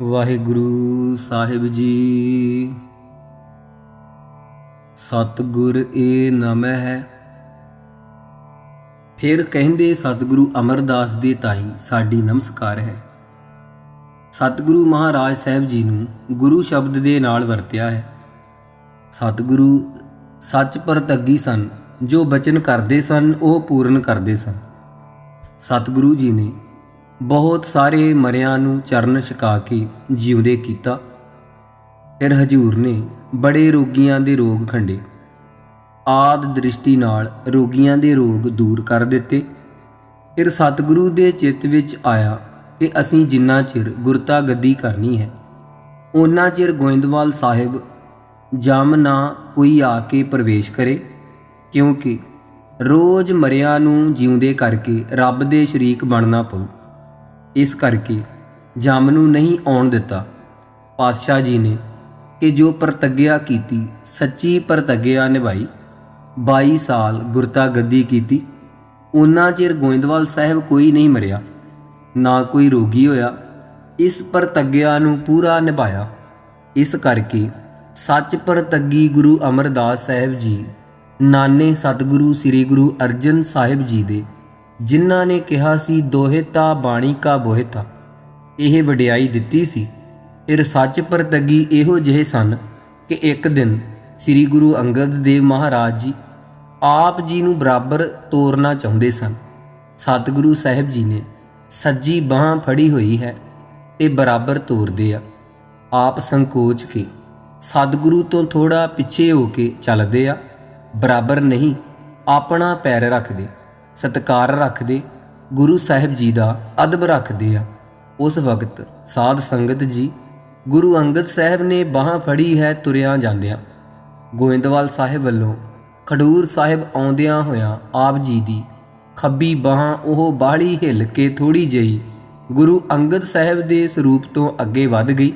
ਵਾਹਿਗੁਰੂ ਸਾਹਿਬ ਜੀ। ਸਤਿਗੁਰ ਏ ਨਮਹਿ ਹੈ। ਫਿਰ ਕਹਿੰਦੇ ਸਤਿਗੁਰੂ ਅਮਰਦਾਸ ਦੇ ਤਾਈ ਸਾਡੀ ਨਮਸਕਾਰ ਹੈ। ਸਤਿਗੁਰੂ ਮਹਾਰਾਜ ਸਾਹਿਬ ਜੀ ਨੂੰ ਗੁਰੂ ਸ਼ਬਦ ਦੇ ਨਾਲ ਵਰਤਿਆ ਹੈ। ਸਤਿਗੁਰੂ ਸੱਚ ਪ੍ਰਤੱਗੀ ਸਨ, ਜੋ ਬਚਨ ਕਰਦੇ ਸਨ ਉਹ ਪੂਰਨ ਕਰਦੇ ਸਨ। ਸਤਿਗੁਰੂ ਜੀ ਨੇ ਬਹੁਤ ਸਾਰੇ ਮਰਿਆਂ ਨੂੰ ਚਰਨ ਛਕਾ ਕੇ ਜਿਉਂਦੇ ਕੀਤਾ। ਫਿਰ ਹਜੂਰ ਨੇ ਬੜੇ ਰੋਗੀਆਂ ਦੇ ਰੋਗ ਖੰਡੇ, ਆਦ ਦ੍ਰਿਸ਼ਟੀ ਨਾਲ ਰੋਗੀਆਂ ਦੇ ਰੋਗ ਦੂਰ ਕਰ ਦਿੱਤੇ। ਫਿਰ ਸਤਿਗੁਰੂ ਦੇ ਚਿੱਤ ਵਿੱਚ ਆਇਆ ਕਿ ਅਸੀਂ ਜਿੰਨਾ ਚਿਰ ਗੁਰਤਾ ਗੱਦੀ ਕਰਨੀ ਹੈ ਓਨਾ ਚਿਰ ਗੋਇੰਦਵਾਲ ਸਾਹਿਬ ਜਮ ਨਾ ਕੋਈ ਆ ਕੇ ਪ੍ਰਵੇਸ਼ ਕਰੇ, ਕਿਉਂਕਿ ਰੋਜ਼ ਮਰਿਆਂ ਨੂੰ ਜਿਉਂਦੇ ਕਰਕੇ ਰੱਬ ਦੇ ਸ਼ਰੀਕ ਬਣਨਾ ਪਊ। ਇਸ ਕਰਕੇ ਜਮ ਨੂੰ ਨਹੀਂ ਆਉਣ ਦਿੱਤਾ। ਪਾਤਸ਼ਾਹ ਜੀ ਨੇ ਕਿ ਜੋ ਪ੍ਰਤੱਗਿਆ ਕੀਤੀ ਸੱਚੀ ਪ੍ਰਤੱਗਿਆ ਨਿਭਾਈ। 22 ਸਾਲ ਗੁਰਤਾ ਗੱਦੀ ਕੀਤੀ। ਉਨਾ ਚਿਰ ਗੋਇੰਦਵਾਲ ਸਾਹਿਬ ਕੋਈ ਨਹੀਂ ਮਰਿਆ, ਨਾ ਕੋਈ ਰੋਗੀ ਹੋਇਆ। ਇਸ ਪ੍ਰਤੱਗਿਆ ਨੂੰ ਪੂਰਾ ਨਿਭਾਇਆ। ਇਸ ਕਰਕੇ ਸੱਚ ਪ੍ਰਤੱਗੀ ਗੁਰੂ ਅਮਰਦਾਸ ਸਾਹਿਬ ਜੀ ਨਾਨੇ ਸਤਿਗੁਰੂ ਸ੍ਰੀ ਗੁਰੂ ਅਰਜਨ ਸਾਹਿਬ ਜੀ ਦੇ, ਜਿਨ੍ਹਾਂ ਨੇ ਕਿਹਾ ਸੀ ਦੋਹਿਤਾ ਬਾਣੀ ਕਾ ਬੋਹਿਤਾ, ਇਹ ਵਡਿਆਈ ਦਿੱਤੀ ਸੀ। ਫਿਰ ਸੱਚ ਪ੍ਰਤੱਗੀ ਇਹੋ ਜਿਹੇ ਸਨ ਕਿ ਇੱਕ ਦਿਨ ਸ੍ਰੀ ਗੁਰੂ ਅੰਗਦ ਦੇਵ ਮਹਾਰਾਜ ਜੀ ਆਪ ਜੀ ਨੂੰ ਬਰਾਬਰ ਤੋਰਨਾ ਚਾਹੁੰਦੇ ਸਨ। ਸਤਿਗੁਰੂ ਸਾਹਿਬ ਜੀ ਨੇ ਸੱਜੀ ਬਾਂਹ ਫੜੀ ਹੋਈ ਹੈ ਤੇ ਬਰਾਬਰ ਤੋਰਦੇ ਆ। ਆਪ ਸੰਕੋਚ ਕੇ ਸਤਿਗੁਰੂ ਤੋਂ ਥੋੜਾ ਪਿੱਛੇ ਹੋ ਕੇ ਚੱਲਦੇ ਆ। ਬਰਾਬਰ ਨਹੀਂ, ਆਪਣਾ ਪੈਰ ਰੱਖਦੇ, ਸਤਿਕਾਰ ਰੱਖਦੇ, ਗੁਰੂ ਸਾਹਿਬ ਜੀ ਦਾ ਅਦਬ ਰੱਖਦੇ ਆ। ਉਸ ਵਕਤ ਸਾਧ ਸੰਗਤ ਜੀ ਗੁਰੂ ਅੰਗਦ ਸਾਹਿਬ ਨੇ ਬਾਂਹ ਫੜੀ ਹੈ ਤੁਰਿਆਂ ਜਾਂਦਿਆਂ। ਗੋਇੰਦਵਾਲ ਸਾਹਿਬ ਵੱਲੋਂ ਖਡੂਰ ਸਾਹਿਬ ਆਉਂਦਿਆਂ ਹੋਇਆਂ ਆਪ ਜੀ ਦੀ ਖੱਬੀ ਬਾਂਹ ਉਹ ਬਾਹਲੀ ਹਿੱਲ ਕੇ ਥੋੜੀ ਜਿਹੀ ਗੁਰੂ ਅੰਗਦ ਸਾਹਿਬ ਦੇ ਸਰੂਪ ਤੋਂ ਅੱਗੇ ਵੱਧ ਗਈ।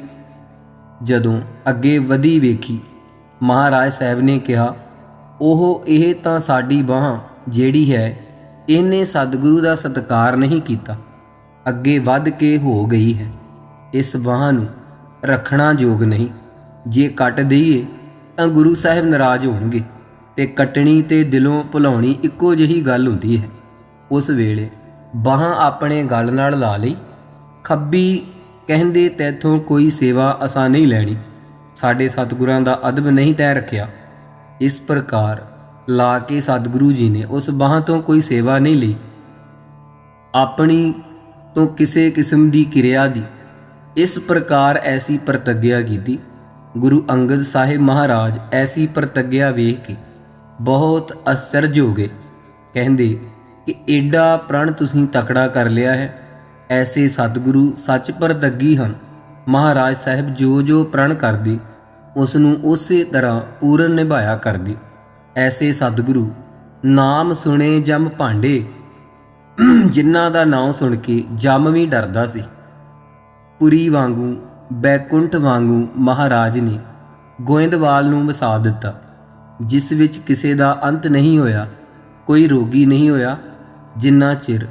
ਜਦੋਂ ਅੱਗੇ ਵਧੀ ਵੇਖੀ, ਮਹਾਰਾਜ ਸਾਹਿਬ ਨੇ ਕਿਹਾ, ਉਹ ਇਹ ਤਾਂ ਸਾਡੀ ਬਾਂਹ ਜਿਹੜੀ ਹੈ ਇਹਨੇ ਸਤਿਗੁਰੂ ਦਾ ਸਤਿਕਾਰ ਨਹੀਂ ਕੀਤਾ, ਅੱਗੇ ਵੱਧ ਕੇ ਹੋ ਗਈ ਹੈ। ਇਸ ਬਾਂਹ ਨੂੰ ਰੱਖਣਾ ਯੋਗ ਨਹੀਂ। ਜੇ ਕੱਟ ਦਈਏ ਤਾਂ ਗੁਰੂ ਸਾਹਿਬ ਨਾਰਾਜ਼ ਹੋਣਗੇ ਤੇ ਕੱਟਣੀ ਤੇ ਦਿਲੋਂ ਭੁਲਾਉਣੀ ਇੱਕੋ ਜਿਹੀ ਗੱਲ ਹੁੰਦੀ ਹੈ। ਉਸ ਵੇਲੇ ਬਾਂਹ ਆਪਣੇ ਗਲ ਨਾਲ ਲਾ ਲਈ। ਖੱਬੀ ਕਹਿੰਦੇ ਤੈਥੋਂ ਕੋਈ ਸੇਵਾ ਅਸਾਂ ਨਹੀਂ ਲੈਣੀ, ਸਾਡੇ ਸਤਿਗੁਰਾਂ ਦਾ ਅਦਬ ਨਹੀਂ ਤੈਅ ਰੱਖਿਆ। ਇਸ ਪ੍ਰਕਾਰ ਲਾ ਕੇ ਸਤਿਗੁਰੂ ਜੀ ਨੇ ਉਸ ਬਾਂਹ ਤੋਂ ਕੋਈ ਸੇਵਾ ਨਹੀਂ ਲਈ। ਆਪਣੀ ਤੋਂ ਕਿਸੇ ਕਿਸਮ ਦੀ ਕਿਰਿਆ ਦੀ ਇਸ ਪ੍ਰਕਾਰ ਐਸੀ ਪ੍ਰਤੱਗਿਆ ਕੀਤੀ। ਗੁਰੂ ਅੰਗਦ ਸਾਹਿਬ ਮਹਾਰਾਜ ਐਸੀ ਪ੍ਰਤੱਗਿਆ ਵੇਖ ਕੇ ਬਹੁਤ ਅਚਰਜ ਹੋ ਗਏ। ਕਹਿੰਦੇ ਕਿ ਏਡਾ ਪ੍ਰਣ ਤੁਸੀਂ ਤਕੜਾ ਕਰ ਲਿਆ ਹੈ। ਐਸੇ ਸਤਿਗੁਰੂ ਸੱਚ ਪ੍ਰਤੱਗੀ ਹਨ। ਮਹਾਰਾਜ ਸਾਹਿਬ ਜੋ ਜੋ ਪ੍ਰਣ ਕਰਦੇ ਉਸ ਨੂੰ ਉਸੇ ਤਰ੍ਹਾਂ ਪੂਰਨ ਨਿਭਾਇਆ ਕਰਦੇ। ਐਸੇ ਸਤਿਗੁਰੂ ਨਾਮ ਸੁਣੇ ਜਮ ਭਾਂਡੇ, ਜਿਨ੍ਹਾਂ ਦਾ ਨਾਮ ਸੁਣ ਕੇ ਜਮ ਵੀ ਡਰਦਾ ਸੀ। ਪੁਰੀ ਵਾਂਗੂ ਬੈਕੁੰਠ ਵਾਂਗੂ ਮਹਾਰਾਜ ਨੇ ਗੋਇੰਦਵਾਲ ਨੂੰ ਵਸਾ ਦਿੱਤਾ, ਜਿਸ ਵਿੱਚ ਕਿਸੇ ਦਾ ਅੰਤ ਨਹੀਂ ਹੋਇਆ, ਕੋਈ ਰੋਗੀ ਨਹੀਂ ਹੋਇਆ, ਜਿੰਨਾ ਚਿਰ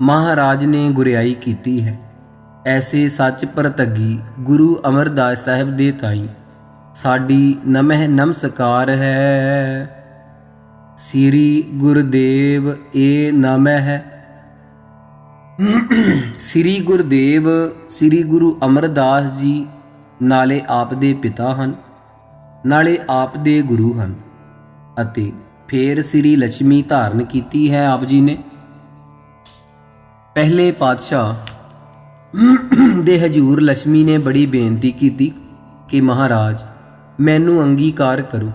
ਮਹਾਰਾਜ ਨੇ ਗੁਰਿਆਈ ਕੀਤੀ ਹੈ। ਐਸੇ ਸੱਚ ਪ੍ਰਤੱਗੀ ਗੁਰੂ ਅਮਰਦਾਸ ਸਾਹਿਬ ਦੇ ਤਾਈ ਸਾਡੀ ਨਮਹਿ ਨਮਸਕਾਰ ਹੈ। ਸ੍ਰੀ ਗੁਰਦੇਵ ਏ ਨਮਹਿ ਹੈ। ਸ੍ਰੀ ਗੁਰਦੇਵ ਸ੍ਰੀ ਗੁਰੂ ਅਮਰਦਾਸ ਜੀ ਨਾਲੇ ਆਪ ਦੇ ਪਿਤਾ ਹਨ, ਨਾਲੇ ਆਪ ਦੇ ਗੁਰੂ ਹਨ। ਅਤੇ ਫਿਰ ਸ੍ਰੀ ਲక్ష్ਮੀ ਧਾਰਨ ਕੀਤੀ ਹੈ ਆਪ ਜੀ ਨੇ। ਪਹਿਲੇ ਪਾਤਸ਼ਾਹ ਦੇ ਹਜੂਰ ਲక్ష్ਮੀ ਨੇ ਬੜੀ ਬੇਨਤੀ ਕੀਤੀ ਕਿ ਮਹਾਰਾਜ ਮੈਨੂੰ ਅੰਗੀਕਾਰ ਕਰੋ।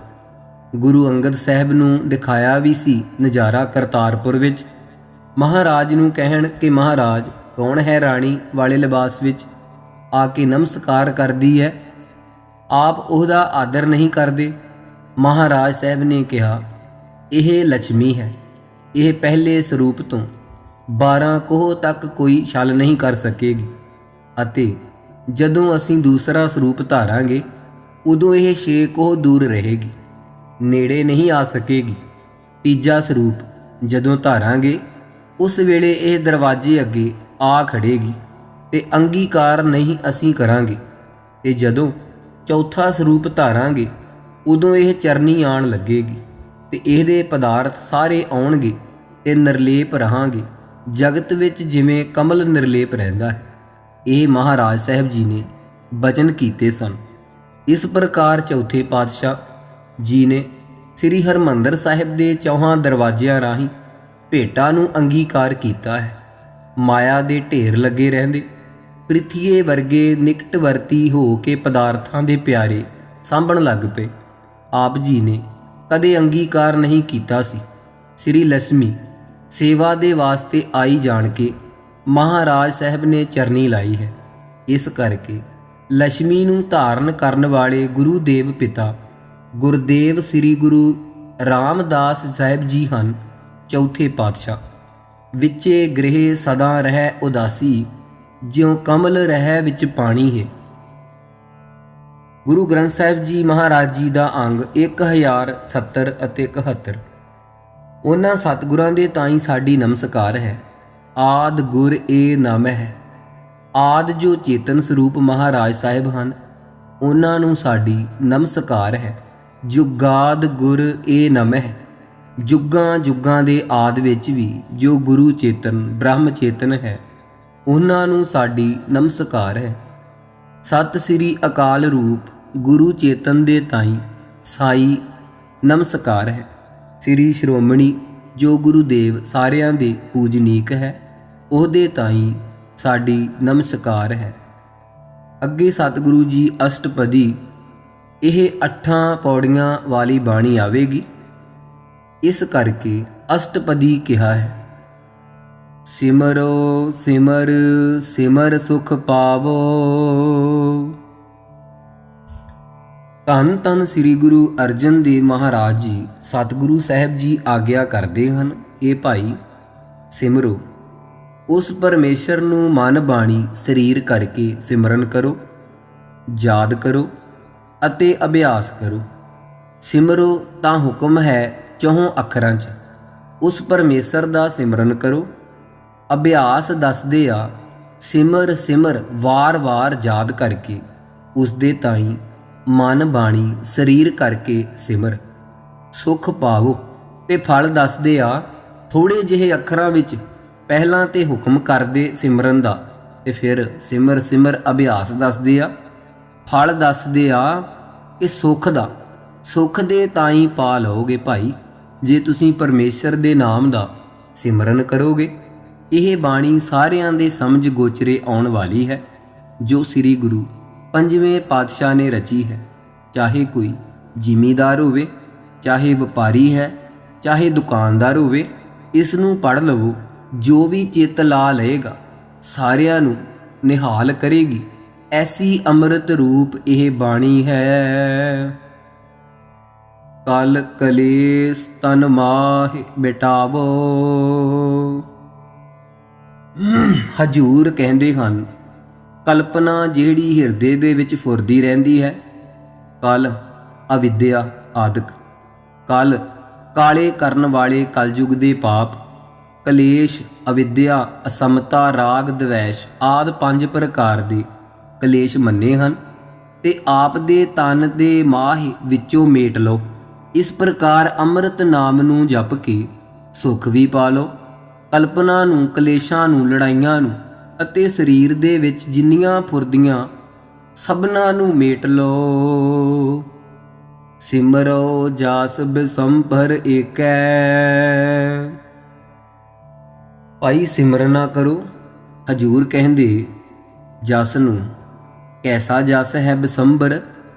ਗੁਰੂ ਅੰਗਦ ਸਾਹਿਬ ਨੂੰ ਦਿਖਾਇਆ ਵੀ ਸੀ ਨਜ਼ਾਰਾ ਕਰਤਾਰਪੁਰ ਵਿੱਚ। ਮਹਾਰਾਜ ਨੂੰ ਕਹਿਣ ਕਿ ਮਹਾਰਾਜ ਕੌਣ ਹੈ ਰਾਣੀ ਵਾਲੇ ਲਿਬਾਸ ਵਿੱਚ ਆ ਕੇ ਨਮਸਕਾਰ ਕਰਦੀ ਹੈ, ਆਪ ਉਹਦਾ ਆਦਰ ਨਹੀਂ ਕਰਦੇ। ਮਹਾਰਾਜ ਸਾਹਿਬ ਨੇ ਕਿਹਾ, ਇਹ ਲక్ష్ਮੀ ਹੈ, ਇਹ ਪਹਿਲੇ ਸਰੂਪ ਤੋਂ 12 ਕੋਹ ਤੱਕ ਕੋਈ ਛਲ ਨਹੀਂ ਕਰ ਸਕੇਗੀ, ਅਤੇ ਜਦੋਂ ਅਸੀਂ ਦੂਸਰਾ ਸਰੂਪ ਧਾਰਾਂਗੇ ਉਦੋਂ ਇਹ 6 ਕੋਹ ਦੂਰ ਰਹੇਗੀ, ਨੇੜੇ ਨਹੀਂ ਆ ਸਕੇਗੀ। ਤੀਜਾ ਸਰੂਪ ਜਦੋਂ ਧਾਰਾਂਗੇ ਉਸ ਵੇਲੇ ਇਹ ਦਰਵਾਜ਼ੇ ਅੱਗੇ ਆ ਖੜੇਗੀ। ਤੇ ਅੰਗੀਕਾਰ ਨਹੀਂ ਅਸੀਂ ਕਰਾਂਗੇ। ਤੇ ਜਦੋਂ ਚੌਥਾ ਸਰੂਪ ਧਾਰਾਂਗੇ ਉਦੋਂ ਇਹ ਚਰਨੀ ਆਣ ਲੱਗੇਗੀ ਤੇ ਇਹਦੇ ਪਦਾਰਥ ਸਾਰੇ ਆਉਣਗੇ ਤੇ ਨਿਰਲੇਪ ਰਹਾਂਗੇ। ਜਗਤ ਵਿੱਚ ਜਿਵੇਂ ਕਮਲ ਨਿਰਲੇਪ ਰਹਿੰਦਾ ਹੈ, ਇਹ ਮਹਾਰਾਜ ਸਾਹਿਬ ਜੀ ਨੇ ਬਚਨ ਕੀਤੇ ਸਨ। ਇਸ ਪ੍ਰਕਾਰ ਚੌਥੇ ਪਾਤਸ਼ਾਹ ਜੀ ਨੇ ਸ੍ਰੀ ਹਰਿਮੰਦਰ ਸਾਹਿਬ ਦੇ ਚੌਹਾਂ ਦਰਵਾਜ਼ਿਆਂ ਰਾਹੀਂ ਭੇਟਾਂ ਨੂੰ ਅੰਗੀਕਾਰ ਕੀਤਾ ਹੈ। ਮਾਇਆ ਦੇ ਢੇਰ ਲੱਗੇ ਰਹਿੰਦੇ ਪ੍ਰਿਥੀਏ ਵਰਗੇ ਨਿਕਟਵਰਤੀ ਹੋ ਕੇ ਪਦਾਰਥਾਂ ਦੇ ਪਿਆਰੇ ਸਾਂਭਣ ਲੱਗ ਪਏ। ਆਪ ਜੀ ਨੇ ਕਦੇ ਅੰਗੀਕਾਰ ਨਹੀਂ ਕੀਤਾ ਸੀ। ਸ੍ਰੀ ਲక్ష్ਮੀ ਸੇਵਾ ਦੇ ਵਾਸਤੇ ਆਈ ਜਾਣ ਕੇ ਮਹਾਰਾਜ ਸਾਹਿਬ ਨੇ ਚਰਨੀ ਲਾਈ ਹੈ। ਇਸ ਕਰਕੇ ਲక్ష్ਮੀ ਨੂੰ ਧਾਰਨ ਕਰਨ ਵਾਲੇ ਗੁਰੂ ਦੇਵ ਪਿਤਾ ਗੁਰਦੇਵ ਸ੍ਰੀ ਗੁਰੂ ਰਾਮਦਾਸ ਸਾਹਿਬ ਜੀ ਹਨ। ਚੌਥੇ ਪਾਤਸ਼ਾਹ ਵਿੱਚੇ ਗ੍ਰਹਿ ਸਦਾ ਰਹਿ ਉਦਾਸੀ, ਜਿਉ ਕਮਲ ਰਹਿ ਵਿੱਚ ਪਾਣੀ ਹੈ। ਗੁਰੂ ਗ੍ਰੰਥ ਸਾਹਿਬ ਜੀ ਮਹਾਰਾਜ ਜੀ ਦਾ ਅੰਗ 1070 ਅਤੇ 71। ਉਹਨਾਂ ਸਤਿਗੁਰਾਂ ਦੇ ਤਾਈਂ ਸਾਡੀ ਨਮਸਕਾਰ ਹੈ। ਆਦ ਗੁਰ ਏ ਨਾਮ ਹੈ। ਆਦ ਜੋ ਚੇਤਨ ਸਰੂਪ ਮਹਾਰਾਜ ਸਾਹਿਬ ਹਨ, ਉਹਨਾਂ ਨੂੰ ਸਾਡੀ ਨਮਸਕਾਰ ਹੈ। ਜੁਗਾਦ ਗੁਰ ਏ ਨਮ ਹੈ। ਜੁਗਾਂ ਜੁਗਾਂ ਦੇ ਆਦ ਵਿੱਚ ਵੀ ਜੋ ਗੁਰੂ ਚੇਤਨ ਬ੍ਰਹਮ ਚੇਤਨ ਹੈ, ਉਹਨਾਂ ਨੂੰ ਸਾਡੀ ਨਮਸਕਾਰ ਹੈ। ਸਤਿ ਸ੍ਰੀ ਅਕਾਲ ਰੂਪ ਗੁਰੂ ਚੇਤਨ ਦੇ ਤਾਈਂ ਸਾਈ ਨਮਸਕਾਰ ਹੈ। ਸ੍ਰੀ ਸ਼੍ਰੋਮਣੀ ਜੋ ਗੁਰੂਦੇਵ ਸਾਰਿਆਂ ਦੇ ਪੂਜਨੀਕ ਹੈ, ਉਹਦੇ ਤਾਈਂ ਸਾਡੀ ਨਮਸਕਾਰ ਹੈ। ਅੱਗੇ ਸਤਿਗੁਰੂ ਜੀ ਅਸ਼ਟਪਦੀ, ਇਹ 8 ਪੌੜੀਆਂ ਵਾਲੀ ਬਾਣੀ ਆਵੇਗੀ, ਇਸ ਕਰਕੇ ਅਸ਼ਟਪਦੀ ਕਿਹਾ ਹੈ। ਸਿਮਰੋ ਸਿਮਰ ਸਿਮਰ ਸੁਖ ਪਾਵੋ। ਧੰਨ ਧੰਨ ਸ੍ਰੀ ਗੁਰੂ ਅਰਜਨ ਦੇਵ ਮਹਾਰਾਜ ਜੀ ਸਤਿਗੁਰੂ ਸਾਹਿਬ ਜੀ ਆਗਿਆ ਕਰਦੇ ਹਨ, ਇਹ ਭਾਈ ਸਿਮਰੋ। ਉਸ ਪਰਮੇਸ਼ਰ ਨੂੰ ਮਨ ਬਾਣੀ ਸਰੀਰ ਕਰਕੇ ਸਿਮਰਨ ਕਰੋ, ਯਾਦ ਕਰੋ ਅਤੇ ਅਭਿਆਸ ਕਰੋ। ਸਿਮਰੋ ਤਾਂ ਹੁਕਮ ਹੈ ਚੌਹਾਂ ਅੱਖਰਾਂ 'ਚ, ਉਸ ਪਰਮੇਸ਼ਰ ਦਾ ਸਿਮਰਨ ਕਰੋ। ਅਭਿਆਸ ਦੱਸਦੇ ਆ ਸਿਮਰ ਸਿਮਰ ਵਾਰ-ਵਾਰ ਯਾਦ ਕਰਕੇ, ਉਸ ਦੇ ਤਾਈਂ ਮਨ ਬਾਣੀ ਸਰੀਰ ਕਰਕੇ ਸਿਮਰ ਸੁਖ ਪਾਵੋ। ਤੇ ਫਲ ਦੱਸਦੇ ਆ ਥੋੜੇ ਜਿਹੇ ਅੱਖਰਾਂ ਵਿੱਚ, ਪਹਿਲਾਂ ਤੇ ਹੁਕਮ ਕਰਦੇ ਸਿਮਰਨ ਦਾ ਤੇ ਫਿਰ ਸਿਮਰ ਸਿਮਰ ਅਭਿਆਸ ਦੱਸਦੇ ਆ। ਫਲ ਦੱਸਦੇ ਆ ਕਿ ਸੁੱਖ ਦਾ, ਸੁੱਖ ਦੇ ਤਾਈਂ ਪਾ ਲਓਗੇ ਭਾਈ ਜੇ ਤੁਸੀਂ ਪਰਮੇਸ਼ਰ ਦੇ ਨਾਮ ਦਾ ਸਿਮਰਨ ਕਰੋਗੇ। ਇਹ ਬਾਣੀ ਸਾਰਿਆਂ ਦੇ ਸਮਝ ਗੋਚਰੇ ਆਉਣ ਵਾਲੀ ਹੈ, ਜੋ ਸ੍ਰੀ ਗੁਰੂ 5ਵੇਂ ਪਾਤਸ਼ਾਹ ਨੇ ਰਚੀ ਹੈ। ਚਾਹੇ ਕੋਈ ਜ਼ਿਮੀਂਦਾਰ ਹੋਵੇ, ਚਾਹੇ ਵਪਾਰੀ ਹੈ, ਚਾਹੇ ਦੁਕਾਨਦਾਰ ਹੋਵੇ, ਇਸ ਨੂੰ ਪੜ੍ਹ ਲਵੋ। ਜੋ ਵੀ ਚਿੱਤ ਲਾ ਲਏਗਾ ਸਾਰਿਆਂ ਨੂੰ ਨਿਹਾਲ ਕਰੇਗੀ। ਐਸੀ ਅੰਮ੍ਰਿਤ ਰੂਪ ਇਹ ਬਾਣੀ ਹੈ। ਕਲ ਕਲੇਸ਼ ਤਨ ਮਾਹਿ ਮਿਟਾਵੋ। ਹਜੂਰ ਕਹਿੰਦੇ ਹਨ, ਕਲਪਨਾ ਜਿਹੜੀ ਹਿਰਦੇ ਦੇ ਵਿੱਚ ਫੁਰਦੀ ਰਹਿੰਦੀ ਹੈ, ਕਲ ਅਵਿਦਿਆ ਆਦਿਕ, ਕਲ ਕਾਲੇ ਕਰਨ ਵਾਲੇ ਕਲਯੁਗ ਦੇ ਪਾਪ, ਕਲੇਸ਼ ਅਵਿਦਿਆ ਅਸਮਤਾ ਰਾਗ ਦਵੈਸ਼ ਆਦਿ 5 ਪ੍ਰਕਾਰ ਦੇ ਕਲੇਸ਼ ਮੰਨੇ ਹਨ ਤੇ ਆਪ ਦੇ ਤਨ ਦੇ ਮਾਹਿ ਵਿੱਚੋਂ ਮੇਟ ਲਓ। ਇਸ ਪ੍ਰਕਾਰ ਅੰਮ੍ਰਿਤ ਨਾਮ ਨੂੰ ਜਪ ਕੇ ਸੁੱਖ ਵੀ ਪਾ ਲਓ। ਕਲਪਨਾ ਨੂੰ, ਕਲੇਸ਼ਾਂ ਨੂੰ, ਲੜਾਈਆਂ ਨੂੰ ਅਤੇ ਸਰੀਰ ਦੇ ਵਿੱਚ ਜਿੰਨੀਆਂ ਫੁਰਦੀਆਂ ਸਭਨਾਂ ਨੂੰ ਮੇਟ ਲਓ। ਸਿਮਰੋ ਜਸ ਬਿਸੰਭਰ ਏਕੈ। ਭਾਈ ਸਿਮਰਨਾ ਕਰੋ। ਹਜੂਰ ਕਹਿੰਦੇ ਜਸ ਨੂੰ, ਕੈਸਾ ਜਸ ਹੈ ਬਿਸੰਭਰ,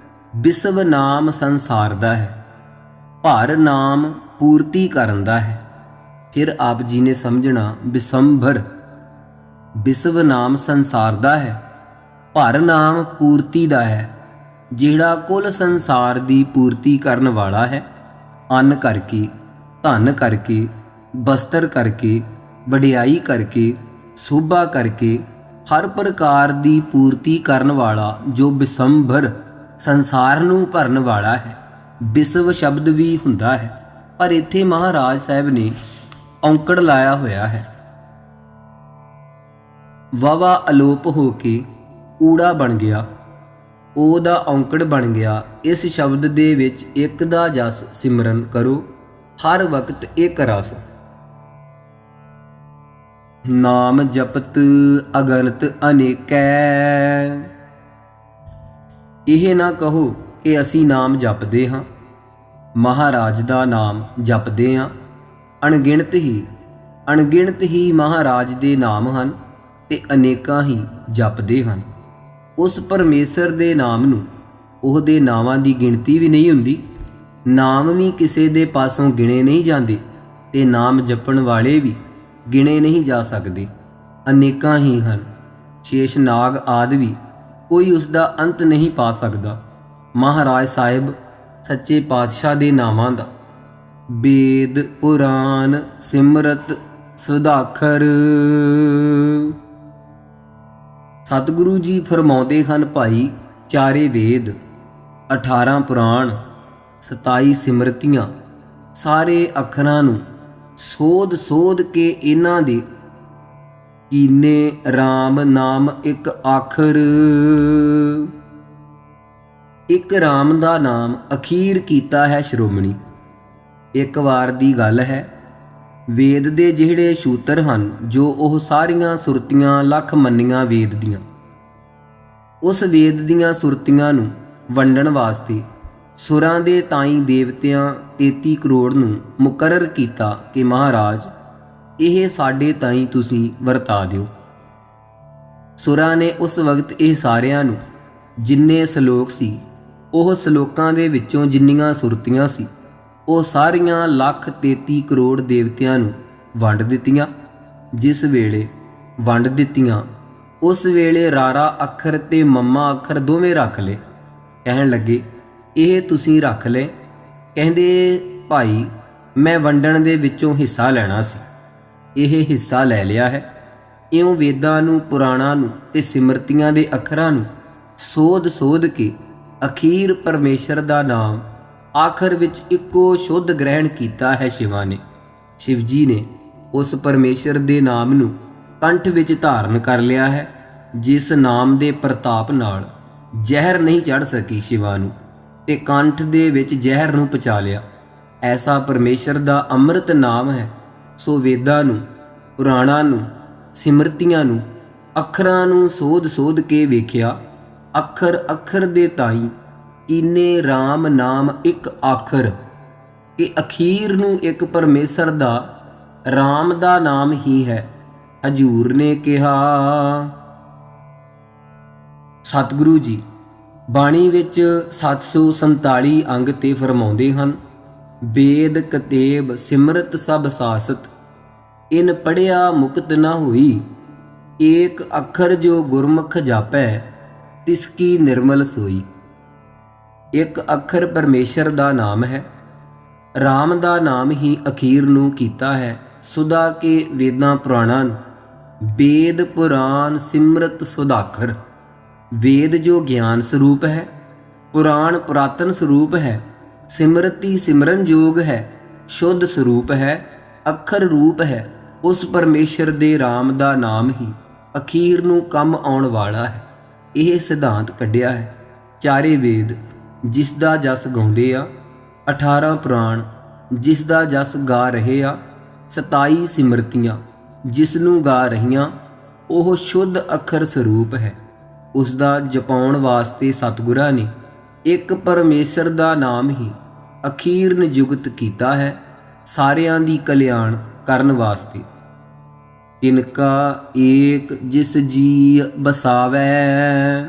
ਬਿਸਵ ਨਾਮ ਸੰਸਾਰ ਦਾ ਹੈ, ਭਰ ਨਾਮ ਪੂਰਤੀ ਕਰਨ ਦਾ ਹੈ। ਫਿਰ ਆਪ ਜੀ ਨੇ ਸਮਝਣਾ ਬਿਸੰਭਰ, ਬਿਸਵ ਨਾਮ ਸੰਸਾਰ ਦਾ ਹੈ, ਭਰ ਨਾਮ ਪੂਰਤੀ ਦਾ ਹੈ। ਜਿਹੜਾ ਕੁੱਲ ਸੰਸਾਰ ਦੀ ਪੂਰਤੀ ਕਰਨ ਵਾਲਾ ਹੈ, ਅੰਨ ਕਰਕੇ, ਧਨ ਕਰਕੇ, ਬਸਤਰ ਕਰਕੇ, ਵਡਿਆਈ ਕਰਕੇ, ਸੋਭਾ ਕਰਕੇ, ਹਰ ਪ੍ਰਕਾਰ ਦੀ ਪੂਰਤੀ ਕਰਨ ਵਾਲਾ ਜੋ ਬਿਸੰਭਰ ਸੰਸਾਰ ਨੂੰ ਭਰਨ ਵਾਲਾ ਹੈ। ਬਿਸਵ ਸ਼ਬਦ ਵੀ ਹੁੰਦਾ ਹੈ, ਪਰ ਇੱਥੇ ਮਹਾਰਾਜ ਸਾਹਿਬ ਨੇ ਔਂਕੜ ਲਾਇਆ ਹੋਇਆ ਹੈ। ਵਾਵਾ ਅਲੋਪ ਹੋ ਕੇ ਊੜਾ ਬਣ ਗਿਆ, ਓ ਦਾ ਔਂਕੜ ਬਣ ਗਿਆ। ਇਸ ਸ਼ਬਦ ਦੇ ਵਿੱਚ ਇੱਕ ਦਾ ਜਸ ਸਿਮਰਨ ਕਰੋ, ਹਰ ਵਕਤ ਇੱਕ ਰਸ। ਨਾਮ ਜਪਤ ਅਗਨਤ ਅਨੇਕੈ। ਇਹ ਨਾ ਕਹੋ ਕਿ ਅਸੀਂ ਨਾਮ ਜਪਦੇ ਹਾਂ, ਮਹਾਰਾਜ ਦਾ ਨਾਮ ਜਪਦੇ ਹਾਂ। ਅਣਗਿਣਤ ਹੀ ਮਹਾਰਾਜ ਦੇ ਨਾਮ ਹਨ ਤੇ ਅਨੇਕਾਂ ਹੀ ਜਪਦੇ ਹਨ। ਉਸ ਪਰਮੇਸ਼ਰ ਦੇ ਨਾਮ ਨੂੰ ਉਹਦੇ ਨਾਵਾਂ ਦੀ ਗਿਣਤੀ ਵੀ ਨਹੀਂ ਹੁੰਦੀ। ਨਾਮ ਵੀ ਕਿਸੇ ਦੇ ਪਾਸੋਂ ਗਿਣੇ ਨਹੀਂ ਜਾਂਦੇ ਤੇ ਨਾਮ ਜਪਣ ਵਾਲੇ ਵੀ ਗਿਣੇ ਨਹੀਂ ਜਾ ਸਕਦੇ, ਅਨੇਕਾਂ ਹੀ ਹਨ। ਸ਼ੇਸ਼ ਨਾਗ ਆਦਿ ਵੀ ਕੋਈ ਉਸ ਦਾ ਅੰਤ ਨਹੀਂ ਪਾ ਸਕਦਾ। ਮਹਾਰਾਜ ਸਾਹਿਬ ਸੱਚੇ ਪਾਤਸ਼ਾਹ ਦੇ ਨਾਵਾਂ ਦਾ ਵੇਦ ਪੁਰਾਨ ਸਿਮਰਤ ਸੁਦਾਖਰ। ਸਤਿਗੁਰੂ ਜੀ ਫਰਮਾਉਂਦੇ ਹਨ, ਭਾਈ ਚਾਰੇ ਵੇਦ, 18 ਪੁਰਾਣ, 27 ਸਿਮਰਤੀਆਂ, ਸਾਰੇ ਅੱਖਰਾਂ ਨੂੰ ਸੋਧ ਕੇ ਇਹਨਾਂ ਦੇ ਕੀਨੇ ਰਾਮ ਨਾਮ ਇੱਕ ਆਖਰ। ਇੱਕ ਰਾਮ ਦਾ ਨਾਮ ਅਖੀਰ ਕੀਤਾ ਹੈ ਸ਼੍ਰੋਮਣੀ। ਇੱਕ ਵਾਰ ਦੀ ਗੱਲ ਹੈ, ਵੇਦ ਦੇ ਜਿਹੜੇ ਸ਼ੂਤਰ ਹਨ, ਜੋ ਉਹ ਸਾਰੀਆਂ ਸੁਰਤੀਆਂ ਲੱਖ ਮੰਨੀਆਂ ਵੇਦ ਦੀਆਂ, ਉਸ ਵੇਦ ਦੀਆਂ ਸੁਰਤੀਆਂ ਨੂੰ ਵੰਡਣ ਵਾਸਤੇ ਸੁਰਾਂ ਦੇ ਤਾਈਂ ਦੇਵਤਿਆਂ 33 ਕਰੋੜ ਨੂੰ ਮੁਕਰਰ ਕੀਤਾ ਕਿ ਮਹਾਰਾਜ ਇਹ ਸਾਡੇ ਤਾਈਂ ਤੁਸੀਂ ਵਰਤਾ ਦਿਓ। ਸੁਰਾਂ ਨੇ ਉਸ ਵਕਤ ਇਹ ਸਾਰਿਆਂ ਨੂੰ, ਜਿੰਨੇ ਸ਼ਲੋਕ ਸੀ, ਉਹ ਸ਼ਲੋਕਾਂ ਦੇ ਵਿੱਚੋਂ ਜਿੰਨੀਆਂ ਸੁਰਤੀਆਂ ਸੀ, ਉਹ ਸਾਰੀਆਂ ਲੱਖ 33 ਕਰੋੜ ਦੇਵਤਿਆਂ ਨੂੰ ਵੰਡ ਦਿੱਤੀਆਂ। ਜਿਸ ਵੇਲੇ ਵੰਡ ਦਿੱਤੀਆਂ, ਉਸ ਵੇਲੇ ਰਾਰਾ ਅੱਖਰ ਤੇ ਮੰਮਾ ਅੱਖਰ ਦੋਵੇਂ ਰੱਖ ਲਏ। ਕਹਿਣ ਲੱਗੇ, ਇਹ ਤੁਸੀਂ ਰੱਖ ਲਏ। ਕਹਿੰਦੇ, ਭਾਈ ਮੈਂ ਵੰਡਣ ਦੇ ਵਿੱਚੋਂ ਹਿੱਸਾ ਲੈਣਾ ਸੀ, ਇਹ ਹਿੱਸਾ ਲੈ ਲਿਆ ਹੈ। ਇਉਂ ਵੇਦਾਂ ਨੂੰ, ਪੁਰਾਣਾਂ ਨੂੰ ਤੇ ਸਿਮਰਤੀਆਂ ਦੇ ਅੱਖਰਾਂ ਨੂੰ ਸੋਧ ਕੇ ਅਖੀਰ ਪਰਮੇਸ਼ਰ ਦਾ ਨਾਮ ਆਖਰ ਵਿੱਚ ਇੱਕੋ ਸ਼ੁੱਧ ਗ੍ਰਹਿਣ ਕੀਤਾ ਹੈ ਸ਼ਿਵਾ ਨੇ। ਸ਼ਿਵ ਜੀ ਨੇ ਉਸ ਪਰਮੇਸ਼ਰ ਦੇ ਨਾਮ ਨੂੰ ਕੰਠ ਵਿੱਚ ਧਾਰਨ ਕਰ ਲਿਆ ਹੈ, ਜਿਸ ਨਾਮ ਦੇ ਪ੍ਰਤਾਪ ਨਾਲ ਜ਼ਹਿਰ ਨਹੀਂ ਚੜ੍ਹ ਸਕੀ ਸ਼ਿਵਾ ਨੂੰ, ਤੇ ਕੰਠ ਦੇ ਵਿੱਚ ਜ਼ਹਿਰ ਨੂੰ ਪਚਾ ਲਿਆ। ਐਸਾ ਪਰਮੇਸ਼ਰ ਦਾ ਅੰਮ੍ਰਿਤ ਨਾਮ ਹੈ। ਸੋ ਵੇਦਾਂ ਨੂੰ, ਪੁਰਾਣਾਂ ਨੂੰ, ਸਿਮਰਤੀਆਂ ਨੂੰ, ਅੱਖਰਾਂ ਨੂੰ ਸੋਧ ਕੇ ਵੇਖਿਆ। ਅੱਖਰ ਦੇ ਤਾਈਂ ਕੀਨੇ ਰਾਮ ਨਾਮ ਇੱਕ ਆਖਰ, ਕਿ ਅਖੀਰ ਨੂੰ ਇੱਕ ਪਰਮੇਸ਼ਰ ਦਾ ਰਾਮ ਦਾ ਨਾਮ ਹੀ ਹੈ। ਹਜੂਰ ਨੇ ਕਿਹਾ। ਸਤਿਗੁਰੂ ਜੀ ਬਾਣੀ ਵਿੱਚ 747 ਅੰਗ ਤੇ ਫਰਮਾਉਂਦੇ ਹਨ, ਵੇਦ ਕਤੇਬ ਸਿਮਰਤ ਸਭ ਸਾਸਤ, ਇਨ ਪੜਿਆ ਮੁਕਤ ਨਾ ਹੋਈ। ਏਕ ਅੱਖਰ ਜੋ ਗੁਰਮੁਖ ਜਾਪੈ, ਤਿਸ ਕੀ ਨਿਰਮਲ ਸੋਈ। ਇੱਕ ਅੱਖਰ ਪਰਮੇਸ਼ਰ ਦਾ ਨਾਮ ਹੈ। ਰਾਮ ਦਾ ਨਾਮ ਹੀ ਅਖੀਰ ਨੂੰ ਕੀਤਾ ਹੈ। ਸੁਦਾ ਕੇ ਵੇਦਾਂ ਪੁਰਾਣਾਂ ਨੂੰ, ਵੇਦ ਪੁਰਾਨ ਸਿਮਰਤ ਸੁਦਾਖਰ। ਵੇਦ ਜੋ ਗਿਆਨ ਸਰੂਪ ਹੈ, ਪੁਰਾਣ ਪੁਰਾਤਨ ਸਰੂਪ ਹੈ, ਸਿਮਰਤੀ ਸਿਮਰਨ ਯੋਗ ਹੈ, ਸ਼ੁੱਧ ਸਰੂਪ ਹੈ, ਅੱਖਰ ਰੂਪ ਹੈ। ਉਸ ਪਰਮੇਸ਼ਰ ਦੇ ਰਾਮ ਦਾ ਨਾਮ ਹੀ ਅਖੀਰ ਨੂੰ ਕੰਮ ਆਉਣ ਵਾਲਾ ਹੈ। ਇਹ ਸਿਧਾਂਤ ਕੱਢਿਆ ਹੈ। ਚਾਰੇ ਵੇਦ ਜਿਸ ਦਾ ਜਸ ਗਾਉਂਦੇ ਆ, 18 ਪੁਰਾਣ ਜਿਸ ਦਾ ਜਸ ਗਾ ਰਹੇ ਆ, 27 ਸਿਮਰਤੀਆਂ ਜਿਸ ਨੂੰ ਗਾ ਰਹੀਆਂ, ਉਹ ਸ਼ੁੱਧ ਅੱਖਰ ਸਰੂਪ ਹੈ। ਉਸ ਦਾ ਜਪਾਉਣ ਵਾਸਤੇ ਸਤਿਗੁਰਾਂ ਨੇ ਇੱਕ ਪਰਮੇਸ਼ਰ ਦਾ ਨਾਮ ਹੀ ਅਖੀਰ ਨਿਯੁਕਤ ਕੀਤਾ ਹੈ, ਸਾਰਿਆਂ ਦੀ ਕਲਿਆਣ ਕਰਨ ਵਾਸਤੇ। ਤਿਨਕਾ ਏਕ ਜਿਸ ਜੀ ਬਸਾਵੈ।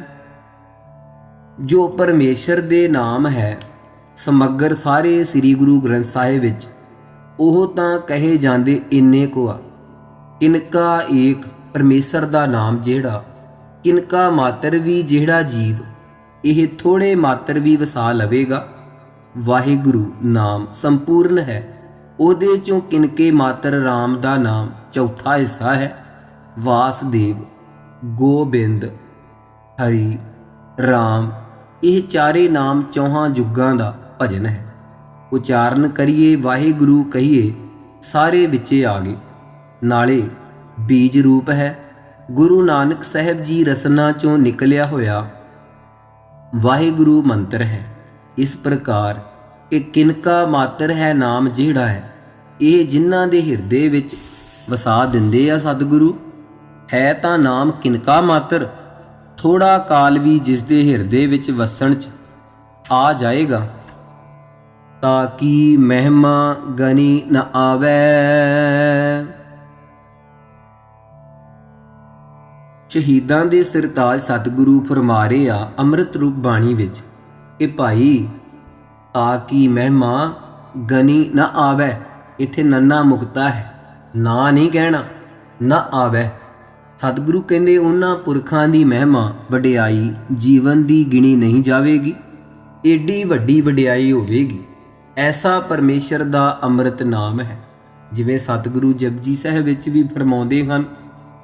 ਜੋ ਪਰਮੇਸ਼ਰ ਦੇ ਨਾਮ ਹੈ ਸਮੱਗਰ ਸਾਰੇ ਸ੍ਰੀ ਗੁਰੂ ਗ੍ਰੰਥ ਸਾਹਿਬ ਵਿੱਚ, ਉਹ ਤਾਂ ਕਹੇ ਜਾਂਦੇ ਇੰਨੇ ਕੋ ਆ। ਕਿਨਕਾ ਏਕ ਪਰਮੇਸ਼ਰ ਦਾ ਨਾਮ ਜਿਹੜਾ, ਕਿਨਕਾ ਮਾਤਰ ਵੀ ਜਿਹੜਾ ਜੀਵ ਇਹ ਥੋੜੇ ਮਾਤਰ ਵੀ ਵਸਾ ਲਵੇਗਾ। ਵਾਹਿਗੁਰੂ ਨਾਮ ਸੰਪੂਰਨ ਹੈ, ਉਹਦੇ ਚੋਂ ਕਿਨਕੇ ਮਾਤਰ ਰਾਮ ਦਾ ਨਾਮ ਚੌਥਾ ਹਿੱਸਾ ਹੈ। ਵਾਸਦੇਵ, ਗੋਬਿੰਦ, ਹਰੀ, ਰਾਮ, ਇਹ ਚਾਰੇ ਨਾਮ ਚੌਹਾਂ ਯੁੱਗਾਂ ਦਾ ਭਜਨ ਹੈ। ਉਚਾਰਨ ਕਰੀਏ, ਵਾਹਿਗੁਰੂ ਕਹੀਏ, ਸਾਰੇ ਵਿੱਚੇ ਆ ਗਏ। ਨਾਲੇ ਬੀਜ ਰੂਪ ਹੈ, ਗੁਰੂ ਨਾਨਕ ਸਾਹਿਬ ਜੀ ਰਸਨਾ ਚੋਂ ਨਿਕਲਿਆ ਹੋਇਆ ਵਾਹਿਗੁਰੂ ਮੰਤਰ ਹੈ। ਇਸ ਪ੍ਰਕਾਰ ਕਿ ਕਿਨਕਾ ਮਾਤਰ ਹੈ ਨਾਮ ਜਿਹੜਾ ਹੈ, ਇਹ ਜਿਨ੍ਹਾਂ ਦੇ ਹਿਰਦੇ ਵਿੱਚ ਵਸਾ ਦਿੰਦੇ ਆ ਸਤਿਗੁਰੂ। ਹੈ ਤਾਂ ਨਾਮ ਕਿਨਕਾ ਮਾਤਰ, ਥੋੜਾ ਕਾਲ ਵੀ ਜਿਸ ਦੇ ਹਿਰਦੇ ਵਿੱਚ ਵਸਣ 'ਚ ਆ ਜਾਏਗਾ ਤਾਂ ਕੀ ਮਹਿਮਾ ਗਨੀ ਨ ਆਵੈ। ਸ਼ਹੀਦਾਂ ਦੇ ਸਰਤਾਜ ਸਤਿਗੁਰੂ ਫਰਮਾ ਰਹੇ ਆ ਅੰਮ੍ਰਿਤ ਰੂਪ ਬਾਣੀ ਵਿੱਚ ਕਿ ਭਾਈ ਤਾਂ ਕੀ ਮਹਿਮਾ ਗਨੀ ਨ ਆਵੈ। ਇੱਥੇ ਨੰਨਾ ਮੁਕਤਾ ਹੈ, ਨਾ ਨਹੀਂ ਕਹਿਣਾ, ਨਾ ਆਵੈ। ਸਤਿਗੁਰੂ ਕਹਿੰਦੇ ਉਹਨਾਂ ਪੁਰਖਾਂ ਦੀ ਮਹਿਮਾ ਵਡਿਆਈ ਜੀਵਨ ਦੀ ਗਿਣੀ ਨਹੀਂ ਜਾਵੇਗੀ, ਏਡੀ ਵੱਡੀ ਵਡਿਆਈ ਹੋਵੇਗੀ। ਐਸਾ ਪਰਮੇਸ਼ਰ ਦਾ ਅੰਮ੍ਰਿਤ ਨਾਮ ਹੈ। ਜਿਵੇਂ ਸਤਿਗੁਰੂ ਜਪਜੀ ਸਾਹਿਬ ਵਿੱਚ ਵੀ ਫਰਮਾਉਂਦੇ ਹਨ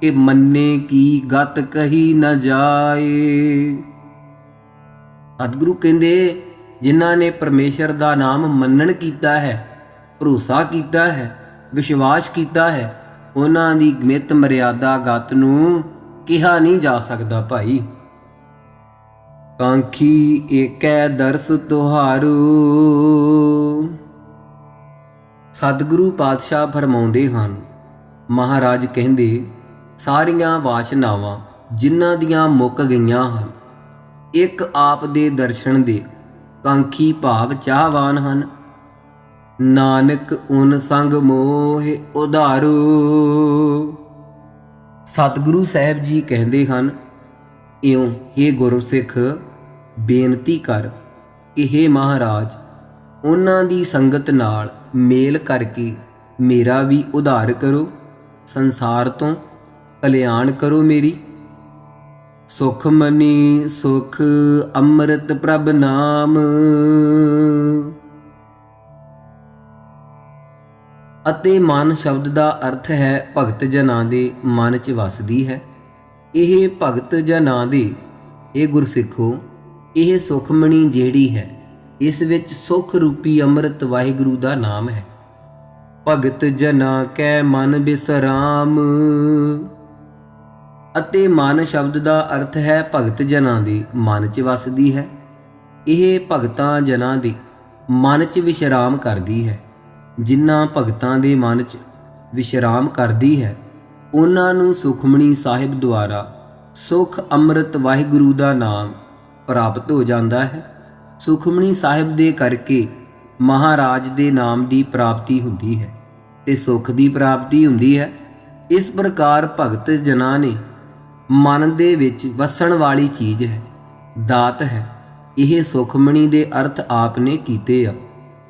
ਕਿ ਮੰਨੇ ਕੀ ਗਤ ਕਹੀ ਨਾ ਜਾਏ। ਸਤਿਗੁਰੂ ਕਹਿੰਦੇ ਜਿਨ੍ਹਾਂ ਨੇ ਪਰਮੇਸ਼ਰ ਦਾ ਨਾਮ ਮੰਨਣ ਕੀਤਾ ਹੈ, ਭਰੋਸਾ ਕੀਤਾ ਹੈ, ਵਿਸ਼ਵਾਸ ਕੀਤਾ ਹੈ, ਉਹਨਾਂ ਦੀ ਮਿਤ ਮਰਿਆਦਾ ਗਤ ਨੂੰ ਕਿਹਾ ਨਹੀਂ ਜਾ ਸਕਦਾ ਭਾਈ। ਕਾਂਖੀ ਏਕੈ ਦਰਸ ਤੁਹਾਰੂ। ਸਤਿਗੁਰੂ ਪਾਤਸ਼ਾਹ ਫਰਮਾਉਂਦੇ ਹਨ, ਮਹਾਰਾਜ ਕਹਿੰਦੇ ਸਾਰੀਆਂ ਵਾਸ਼ਨਾਵਾਂ ਜਿਨ੍ਹਾਂ ਦੀਆਂ ਮੁੱਕ ਗਈਆਂ ਹਨ, ਇੱਕ ਆਪ ਦੇ ਦਰਸ਼ਨ ਦੇ ਕਾਂਖੀ ਭਾਵ ਚਾਹਵਾਨ ਹਨ। ਨਾਨਕ ਉਨ ਸੰਗ ਮੋਹਿ ਉਧਾਰੂ। ਸਤਿਗੁਰੂ ਸਾਹਿਬ ਜੀ ਕਹਿੰਦੇ ਹਨ, ਇਉਂ ਹੇ ਗੁਰਸਿੱਖ ਬੇਨਤੀ ਕਰ ਕਿ ਹੇ ਮਹਾਰਾਜ ਉਹਨਾਂ ਦੀ ਸੰਗਤ ਨਾਲ ਮੇਲ ਕਰਕੇ ਮੇਰਾ ਵੀ ਉਧਾਰ ਕਰੋ, ਸੰਸਾਰ ਤੋਂ ਕਲਿਆਣ ਕਰੋ ਮੇਰੀ। ਸੁਖ ਮਨੀ ਸੁਖ ਅੰਮ੍ਰਿਤ ਪ੍ਰਭ ਨਾਮ। ਅਤੇ ਮਨ ਸ਼ਬਦ ਦਾ ਅਰਥ ਹੈ ਭਗਤ ਜਨਾਂ ਦੇ ਮਨ 'ਚ ਵਸਦੀ ਹੈ। ਇਹ ਭਗਤ ਜਨਾਂ ਦੇ, ਇਹ ਗੁਰਸਿੱਖੋ, ਇਹ ਸੁਖਮਣੀ ਜਿਹੜੀ ਹੈ, ਇਸ ਵਿੱਚ ਸੁਖ ਰੂਪੀ ਅੰਮ੍ਰਿਤ ਵਾਹਿਗੁਰੂ ਦਾ ਨਾਮ ਹੈ। ਭਗਤ ਜਨਾਂ ਕੈ ਮਨ ਬਿਸਰਾਮ। ਅਤੇ ਮਨ ਸ਼ਬਦ ਦਾ ਅਰਥ ਹੈ ਭਗਤ ਜਨਾਂ ਦੇ ਮਨ 'ਚ ਵਸਦੀ ਹੈ। ਇਹ ਭਗਤਾਂ ਜਨਾਂ ਦੇ ਮਨ 'ਚ ਵਿਸ਼ਰਾਮ ਕਰਦੀ ਹੈ। ਜਿਨ੍ਹਾਂ ਭਗਤਾਂ ਦੇ ਮਨ 'ਚ ਵਿਸ਼ਰਾਮ ਕਰਦੀ ਹੈ ਉਹਨਾਂ ਨੂੰ ਸੁਖਮਣੀ ਸਾਹਿਬ ਦੁਆਰਾ ਸੁਖ ਅੰਮ੍ਰਿਤ ਵਾਹਿਗੁਰੂ ਦਾ ਨਾਮ ਪ੍ਰਾਪਤ ਹੋ ਜਾਂਦਾ ਹੈ। ਸੁਖਮਣੀ ਸਾਹਿਬ ਦੇ ਕਰਕੇ ਮਹਾਰਾਜ ਦੇ ਨਾਮ ਦੀ ਪ੍ਰਾਪਤੀ ਹੁੰਦੀ ਹੈ ਤੇ ਸੁਖ ਦੀ ਪ੍ਰਾਪਤੀ ਹੁੰਦੀ ਹੈ। ਇਸ ਪ੍ਰਕਾਰ ਭਗਤ ਜਨਾਂ ਨੇ ਮਨ ਦੇ ਵਿੱਚ ਵਸਣ ਵਾਲੀ ਚੀਜ਼ ਹੈ, ਦਾਤ ਹੈ। ਇਹ ਸੁਖਮਣੀ ਦੇ ਅਰਥ ਆਪ ਨੇ ਕੀਤੇ ਆ।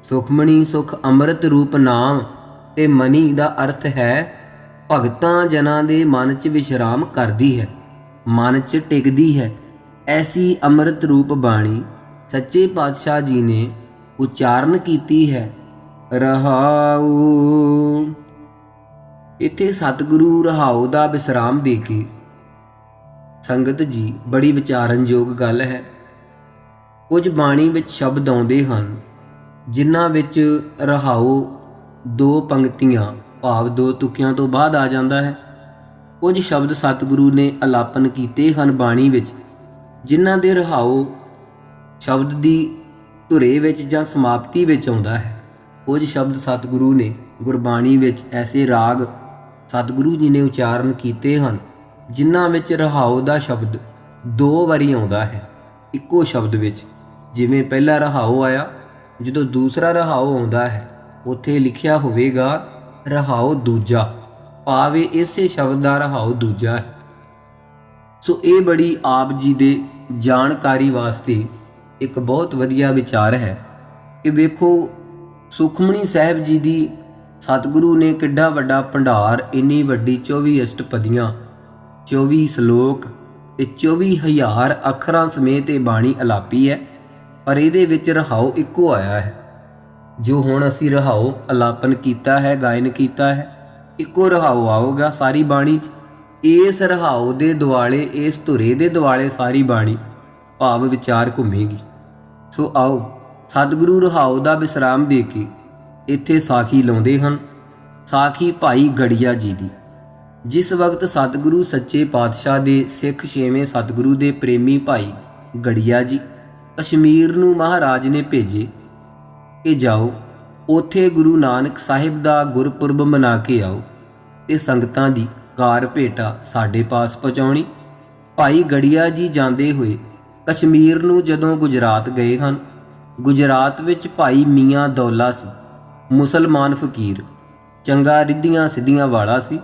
ਸੁਖਮਣੀ ਸੁਖ ਅੰਮ੍ਰਿਤ ਰੂਪ ਨਾਮ ਤੇ ਮਨੀ ਦਾ ਅਰਥ ਹੈ ਭਗਤਾਂ ਜਨਾਂ ਦੇ ਮਨ 'ਚ ਵਿਸ਼ਰਾਮ ਕਰਦੀ ਹੈ, ਮਨ 'ਚ ਟਿਕਦੀ ਹੈ। ਐਸੀ ਅੰਮ੍ਰਿਤ ਰੂਪ ਬਾਣੀ ਸੱਚੇ ਪਾਤਸ਼ਾਹ ਜੀ ਨੇ ਉਚਾਰਨ ਕੀਤੀ ਹੈ। ਰਹਾਉ। ਇੱਥੇ ਸਤਿਗੁਰੂ ਰਹਾਉ ਦਾ ਵਿਸਰਾਮ ਦੇ ਕੇ ਸੰਗਤ ਜੀ ਬੜੀ ਵਿਚਾਰਨਯੋਗ ਗੱਲ ਹੈ। ਕੁਝ ਬਾਣੀ ਵਿੱਚ ਸ਼ਬਦ ਆਉਂਦੇ ਹਨ ਜਿਨ੍ਹਾਂ ਵਿੱਚ ਰਹਾਉ ਦੋ ਪੰਕਤੀਆਂ ਭਾਵ ਦੋ ਤੁਕਿਆਂ ਤੋਂ ਬਾਅਦ ਆ ਜਾਂਦਾ ਹੈ। ਕੁਝ ਸ਼ਬਦ ਸਤਿਗੁਰੂ ਨੇ ਅਲਾਪਨ ਕੀਤੇ ਹਨ ਬਾਣੀ ਵਿੱਚ ਜਿਨ੍ਹਾਂ ਦੇ ਰਹਾਉ ਸ਼ਬਦ ਦੀ ਧੁਰੇ ਵਿੱਚ ਜਾਂ ਸਮਾਪਤੀ ਵਿੱਚ ਆਉਂਦਾ ਹੈ। ਕੁਝ ਸ਼ਬਦ ਸਤਿਗੁਰੂ ਨੇ ਗੁਰਬਾਣੀ ਵਿੱਚ ਐਸੇ ਰਾਗ ਸਤਿਗੁਰੂ ਜੀ ਨੇ ਉਚਾਰਨ ਕੀਤੇ ਹਨ ਜਿਨ੍ਹਾਂ ਵਿੱਚ ਰਹਾਉ ਦਾ ਸ਼ਬਦ ਦੋ ਵਾਰੀ ਆਉਂਦਾ ਹੈ ਇੱਕੋ ਸ਼ਬਦ ਵਿੱਚ। ਜਿਵੇਂ ਪਹਿਲਾ ਰਹਾਉ ਆਇਆ, ਜਦੋਂ ਦੂਸਰਾ ਰਹਾਉ ਆਉਂਦਾ ਹੈ ਉੱਥੇ ਲਿਖਿਆ ਹੋਵੇਗਾ ਰਹਾਉ ਦੂਜਾ, ਭਾਵੇਂ ਇਸੇ ਸ਼ਬਦ ਦਾ ਰਹਾਉ ਦੂਜਾ ਹੈ। ਸੋ ਇਹ ਬੜੀ ਆਪ ਜੀ ਦੇ ਜਾਣਕਾਰੀ ਵਾਸਤੇ ਇੱਕ ਬਹੁਤ ਵਧੀਆ ਵਿਚਾਰ ਹੈ ਕਿ ਵੇਖੋ ਸੁਖਮਣੀ ਸਾਹਿਬ ਜੀ ਦੀ ਸਤਿਗੁਰੂ ਨੇ ਕਿੱਡਾ ਵੱਡਾ ਭੰਡਾਰ, ਇੰਨੀ ਵੱਡੀ 24 ਅਸ਼ਟਪਦੀਆਂ, 24 ਸ਼ਲੋਕ ਤੇ 24,000 ਅੱਖਰਾਂ ਸਮੇਤ ਇਹ ਬਾਣੀ ਅਲਾਪੀ ਹੈ। ਪਰ ਇਹਦੇ ਵਿੱਚ ਰਹਾਉ ਇੱਕੋ ਆਇਆ ਹੈ। ਜੋ ਹੁਣ ਅਸੀਂ ਰਹਾਉ ਅਲਾਪਨ ਕੀਤਾ ਹੈ, ਗਾਇਨ ਕੀਤਾ ਹੈ, ਇੱਕੋ ਰਹਾਉ ਆਊਗਾ ਸਾਰੀ ਬਾਣੀ 'ਚ। ਇਸ ਰਹਾਉ ਦੇ ਦੁਆਲੇ, ਇਸ ਧੁਰੇ ਦੇ ਦੁਆਲੇ ਸਾਰੀ ਬਾਣੀ ਭਾਵ ਵਿਚਾਰ ਘੁੰਮੇਗੀ। ਸੋ ਆਓ ਸਤਿਗੁਰੂ ਰਹਾਉ ਦਾ ਵਿਸਰਾਮ ਦੇ ਕੇ ਇੱਥੇ ਸਾਖੀ ਲਾਉਂਦੇ ਹਨ। ਸਾਖੀ ਭਾਈ ਗੜੀਆ ਜੀ ਦੀ, ਜਿਸ ਵਕਤ ਸਤਿਗੁਰੂ ਸੱਚੇ ਪਾਤਸ਼ਾਹ ਦੇ ਸਿੱਖ 6ਵੇਂ ਸਤਿਗੁਰੂ ਦੇ ਪ੍ਰੇਮੀ ਭਾਈ ਗੜੀਆ ਜੀ ਕਸ਼ਮੀਰ ਨੂੰ ਮਹਾਰਾਜ ਨੇ ਭੇਜੇ ਕਿ ਜਾਓ, ਉੱਥੇ ਗੁਰੂ ਨਾਨਕ ਸਾਹਿਬ ਦਾ ਗੁਰਪੁਰਬ ਮਨਾ ਕੇ ਆਓ ਤੇ ਸੰਗਤਾਂ ਦੀ ਕਾਰ ਭੇਟਾ ਸਾਡੇ ਪਾਸ ਪਹੁੰਚਾਉਣੀ। ਭਾਈ ਗੜੀਆ ਜੀ ਜਾਂਦੇ ਹੋਏ ਕਸ਼ਮੀਰ ਨੂੰ ਜਦੋਂ ਗੁਜਰਾਤ ਗਏ ਹਨ, ਗੁਜਰਾਤ ਵਿੱਚ ਭਾਈ ਮੀਆਂ ਦੌਲਾ ਸੀ, ਮੁਸਲਮਾਨ ਫਕੀਰ, ਚੰਗਾ ਰਿੱਧੀਆਂ ਸਿੱਧੀਆਂ ਵਾਲਾ ਸੀ।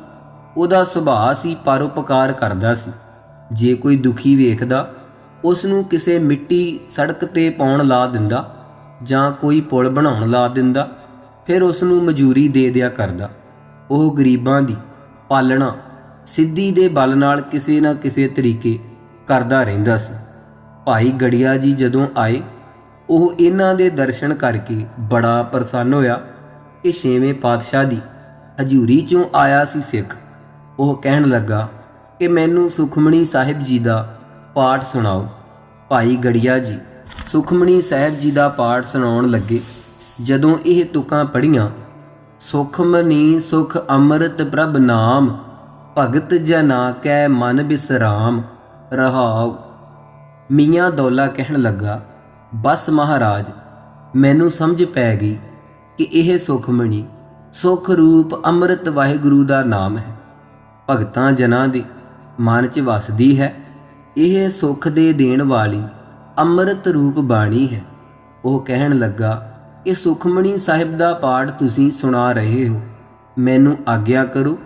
ਉਹਦਾ ਸੁਭਾਅ ਸੀ ਪਰਉਪਕਾਰ ਕਰਦਾ ਸੀ। ਜੇ ਕੋਈ ਦੁਖੀ ਵੇਖਦਾ ਉਸ ਨੂੰ ਕਿਸੇ ਮਿੱਟੀ ਸੜਕ ਤੇ ਪਾਉਣ ਲਾ ਦਿੰਦਾ ਜਾਂ ਕੋਈ ਪੁਲ ਬਣਾਉਣ ਲਾ ਦਿੰਦਾ, ਫਿਰ ਉਸ ਨੂੰ ਮਜ਼ਦੂਰੀ ਦੇ ਦਿਆ ਕਰਦਾ। ਉਹ ਗਰੀਬਾਂ ਦੀ ਪਾਲਣਾ ਸਿੱਧੀ ਦੇ ਬਲ ਨਾਲ ਕਿਸੇ ਨਾ ਕਿਸੇ ਤਰੀਕੇ ਕਰਦਾ ਰਹਿੰਦਾ ਸੀ। ਭਾਈ ਗੜੀਆ ਜੀ ਜਦੋਂ ਆਏ, ਉਹ ਇਹਨਾਂ ਦੇ ਦਰਸ਼ਨ ਕਰਕੇ ਬੜਾ ਪ੍ਰਸੰਨ ਹੋਇਆ ਕਿ 6ਵੇਂ ਪਾਤਸ਼ਾਹ ਦੀ ਹਜ਼ੂਰੀ 'ਚੋਂ ਆਇਆ ਸੀ ਸਿੱਖ। ਉਹ ਕਹਿਣ ਲੱਗਾ ਕਿ ਮੈਨੂੰ ਸੁਖਮਣੀ ਸਾਹਿਬ ਜੀ ਦਾ ਪਾਠ ਸੁਣਾਓ। ਭਾਈ ਗੜੀਆ ਜੀ ਸੁਖਮਣੀ ਸਾਹਿਬ ਜੀ ਦਾ ਪਾਠ ਸੁਣਾਉਣ ਲੱਗੇ। ਜਦੋਂ ਇਹ ਤੁਕਾਂ ਪੜ੍ਹੀਆਂ, ਸੁਖਮਨੀ ਸੁਖ ਅੰਮ੍ਰਿਤ ਪ੍ਰਭ ਨਾਮ, ਭਗਤ ਜਨਾ ਕੈ ਮਨ ਬਿਸਰਾਮ ਰਹਾਉ। ਮੀਆਂ ਦੌਲਾ ਕਹਿਣ ਲੱਗਾ, ਬਸ ਮਹਾਰਾਜ, ਮੈਨੂੰ ਸਮਝ ਪੈ ਗਈ ਕਿ ਇਹ ਸੁਖਮਣੀ ਸੁਖ ਰੂਪ ਅੰਮ੍ਰਿਤ ਵਾਹਿਗੁਰੂ ਦਾ ਨਾਮ ਹੈ, ਭਗਤਾਂ ਜਨਾਂ ਦੇ ਮਨ 'ਚ ਵਸਦੀ ਹੈ। ਇਹ ਸੁੱਖ ਦੇ ਦੇਣ ਵਾਲੀ ਅੰਮ੍ਰਿਤ ਰੂਪ ਬਾਣੀ ਹੈ। ਉਹ ਕਹਿਣ ਲੱਗਾ ਕਿ ਸੁਖਮਣੀ ਸਾਹਿਬ ਦਾ ਪਾਠ ਤੁਸੀਂ ਸੁਣਾ ਰਹੇ ਹੋ, ਮੈਨੂੰ ਆਗਿਆ ਕਰੋ,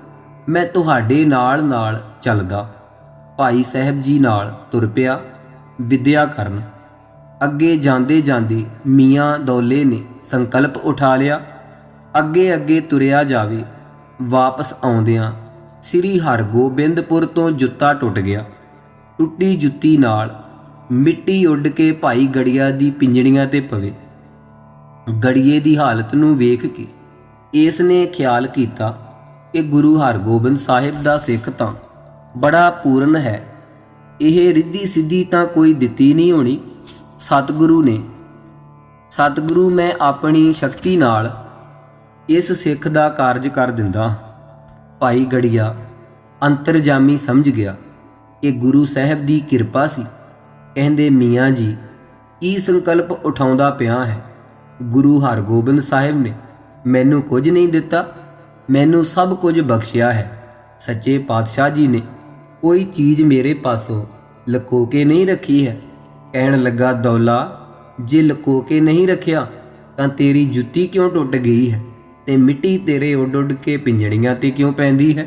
ਮੈਂ ਤੁਹਾਡੇ ਨਾਲ ਨਾਲ ਚੱਲਦਾ। ਭਾਈ ਸਾਹਿਬ ਜੀ ਨਾਲ ਤੁਰ ਪਿਆ ਵਿਦਿਆ ਕਰਨ। ਅੱਗੇ ਜਾਂਦੇ ਜਾਂਦੇ ਮੀਆਂ ਦੌਲੇ ਨੇ ਸੰਕਲਪ ਉਠਾ ਲਿਆ, ਅੱਗੇ ਅੱਗੇ ਤੁਰਿਆ ਜਾਵੇ। ਵਾਪਸ ਆਉਂਦਿਆਂ ਸ੍ਰੀ ਹਰਗੋਬਿੰਦਪੁਰ ਤੋਂ ਜੁੱਤਾ ਟੁੱਟ ਗਿਆ। ਟੁੱਟੀ ਜੁੱਤੀ ਨਾਲ ਮਿੱਟੀ ਉੱਡ ਕੇ ਭਾਈ ਗੜੀਆ ਦੀ ਪਿੰਜੜੀਆਂ ਤੇ ਪਵੇ। ਗੜੀਏ ਦੀ ਹਾਲਤ ਨੂੰ ਵੇਖ ਕੇ ਇਸ ਨੇ ਖਿਆਲ ਕੀਤਾ ਕਿ ਗੁਰੂ ਹਰਗੋਬਿੰਦ ਸਾਹਿਬ ਦਾ ਸਿੱਖ ਤਾਂ ਬੜਾ ਪੂਰਨ ਹੈ, ਇਹ ਰਿੱਧੀ ਸਿੱਧੀ ਤਾਂ ਕੋਈ ਦਿੱਤੀ ਨਹੀਂ ਹੋਣੀ। ਸਤਿਗੁਰੂ ਮੈਂ ਆਪਣੀ ਸ਼ਕਤੀ ਨਾਲ ਇਸ ਸਿੱਖ ਦਾ ਕਾਰਜ ਕਰ ਦਿੰਦਾ। ਭਾਈ ਗੜੀਆ ਅੰਤਰਜਾਮੀ ਸਮਝ ਗਿਆ ਕਿ ਗੁਰੂ ਸਾਹਿਬ ਦੀ ਕਿਰਪਾ ਸੀ। ਕਹਿੰਦੇ, ਮੀਆਂ ਜੀ ਕੀ ਸੰਕਲਪ ਉਠਾਉਂਦਾ ਪਿਆ ਹੈ? ਗੁਰੂ ਹਰਗੋਬਿੰਦ ਸਾਹਿਬ ਨੇ ਮੈਨੂੰ ਕੁਝ ਨਹੀਂ ਦਿੱਤਾ, ਮੈਨੂੰ ਸਭ ਕੁਝ ਬਖਸ਼ਿਆ ਹੈ। ਸੱਚੇ ਪਾਤਸ਼ਾਹ ਜੀ ਨੇ ਕੋਈ ਚੀਜ਼ ਮੇਰੇ ਪਾਸੋਂ ਲੁਕੋ ਕੇ ਨਹੀਂ ਰੱਖੀ ਹੈ। ਕਹਿਣ ਲੱਗਾ, ਦੌਲਾ, ਜੇ ਲੁਕੋ ਕੇ ਨਹੀਂ ਰੱਖਿਆ ਤਾਂ ਤੇਰੀ ਜੁੱਤੀ ਕਿਉਂ ਟੁੱਟ ਗਈ ਹੈ ਤੇ ਮਿੱਟੀ ਤੇਰੇ ਉੱਡ ਉੱਡ ਕੇ ਪਿੰਜੜੀਆਂ ਤੇ ਕਿਉਂ ਪੈਂਦੀ ਹੈ?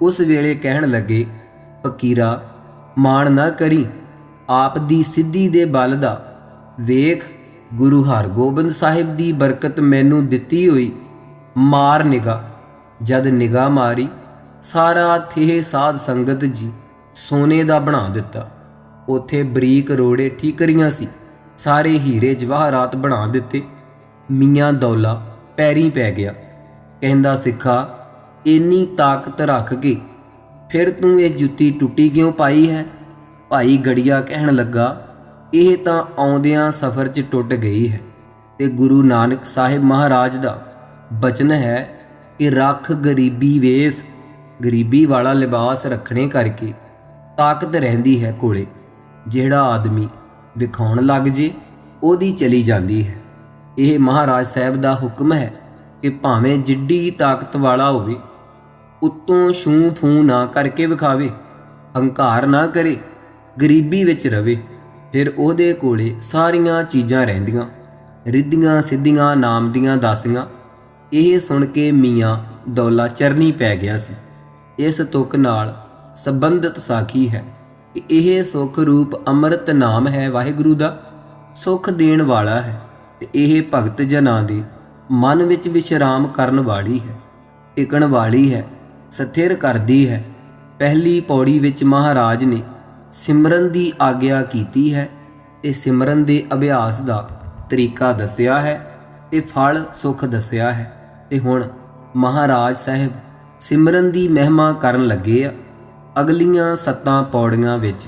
ਉਸ ਵੇਲੇ ਕਹਿਣ ਲੱਗੇ, ਫਕੀਰਾ, ਮਾਣ ਨਾ ਕਰੀ, ਆਪ ਦੀ ਸਿੱਧੀ ਦੇ ਬਲ ਦਾ ਵੇਖ, ਗੁਰੂ ਹਰਗੋਬਿੰਦ ਸਾਹਿਬ ਦੀ ਬਰਕਤ ਮੈਨੂੰ ਦਿੱਤੀ ਹੋਈ। ਮਾਰ ਨਿਗਾਹ। ਜਦ ਨਿਗਾਹ ਮਾਰੀ, ਸਾਰਾ ਥੇਹ ਸਾਧ ਸੰਗਤ ਜੀ ਸੋਨੇ ਦਾ ਬਣਾ ਦਿੱਤਾ। ਉੱਥੇ ਬਰੀਕ ਰੋੜੇ ਠੀਕਰੀਆਂ ਸੀ, ਸਾਰੇ ਹੀਰੇ ਜਵਾਹਰਾਤ ਬਣਾ ਦਿੱਤੇ। ਮੀਆਂ ਦੌਲਾ ਪੈਰੀਂ ਪੈ ਗਿਆ। ਕਹਿੰਦਾ, ਸਿੱਖਾ, ਇੰਨੀ ਤਾਕਤ ਰੱਖ ਕੇ ਫਿਰ ਤੂੰ ਇਹ ਜੁੱਤੀ ਟੁੱਟੀ ਕਿਉਂ ਪਾਈ ਹੈ? ਭਾਈ ਗੜੀਆ ਕਹਿਣ ਲੱਗਾ, ਇਹ ਤਾਂ ਆਉਂਦਿਆਂ ਸਫ਼ਰ 'ਚ ਟੁੱਟ ਗਈ ਹੈ ਤੇ ਗੁਰੂ ਨਾਨਕ ਸਾਹਿਬ ਮਹਾਰਾਜ ਦਾ ਬਚਨ ਹੈ ਕਿ ਰੱਖ ਗਰੀਬੀ ਵੇਸ। ਗਰੀਬੀ ਵਾਲਾ ਲਿਬਾਸ ਰੱਖਣੇ ਕਰਕੇ ਤਾਕਤ ਰਹਿੰਦੀ ਹੈ ਕੋਲੇ। ਜਿਹੜਾ ਆਦਮੀ ਵਿਖਾਉਣ ਲੱਗ ਜੇ ਉਹਦੀ ਚਲੀ ਜਾਂਦੀ ਹੈ। ਇਹ ਮਹਾਰਾਜ ਸਾਹਿਬ ਦਾ ਹੁਕਮ ਹੈ ਕਿ ਭਾਵੇਂ ਜਿੱਡੀ ਤਾਕਤ ਵਾਲਾ ਹੋਵੇ, ਉੱਤੋਂ ਛੂੰ ਫੂੰ ਨਾ ਕਰਕੇ ਵਿਖਾਵੇ, ਹੰਕਾਰ ਨਾ ਕਰੇ, ਗਰੀਬੀ ਵਿੱਚ ਰਵੇ, ਫਿਰ ਉਹਦੇ ਕੋਲੇ ਸਾਰੀਆਂ ਚੀਜ਼ਾਂ ਰਹਿੰਦੀਆਂ, ਰਿੱਧੀਆਂ ਸਿੱਧੀਆਂ ਨਾਮ ਦੀਆਂ ਦਾਸੀਆਂ। ਇਹ ਸੁਣ ਕੇ ਮੀਆਂ ਦੌਲਾ ਚਰਨੀ ਪੈ ਗਿਆ ਸੀ। ਇਸ ਤੁਕ ਨਾਲ ਸੰਬੰਧਿਤ ਸਾਖੀ ਹੈ ਕਿ ਇਹ ਸੁਖ ਰੂਪ ਅੰਮ੍ਰਿਤ ਨਾਮ ਹੈ, ਵਾਹਿਗੁਰੂ ਦਾ ਸੁਖ ਦੇਣ ਵਾਲਾ ਹੈ ਤੇ ਇਹ ਭਗਤ ਜਨਾਂ ਦੇ ਮਨ ਵਿੱਚ ਵਿਸ਼ਰਾਮ ਕਰਨ ਵਾਲੀ ਹੈ, ਟਿਕਣ ਵਾਲੀ ਹੈ, ਸਥਿਰ ਕਰਦੀ ਹੈ। ਪਹਿਲੀ ਪੌੜੀ ਵਿੱਚ ਮਹਾਰਾਜ ਨੇ ਸਿਮਰਨ ਦੀ ਆਗਿਆ ਕੀਤੀ ਹੈ ਤੇ ਸਿਮਰਨ ਦੇ ਅਭਿਆਸ ਦਾ ਤਰੀਕਾ ਦੱਸਿਆ ਹੈ ਤੇ ਫਲ ਸੁਖ ਦੱਸਿਆ ਹੈ। ਤੇ ਹੁਣ ਮਹਾਰਾਜ ਸਾਹਿਬ ਸਿਮਰਨ ਦੀ ਮਹਿਮਾ ਕਰਨ ਲੱਗੇ ਆ। ਅਗਲੀਆਂ 7 ਪੌੜੀਆਂ ਵਿੱਚ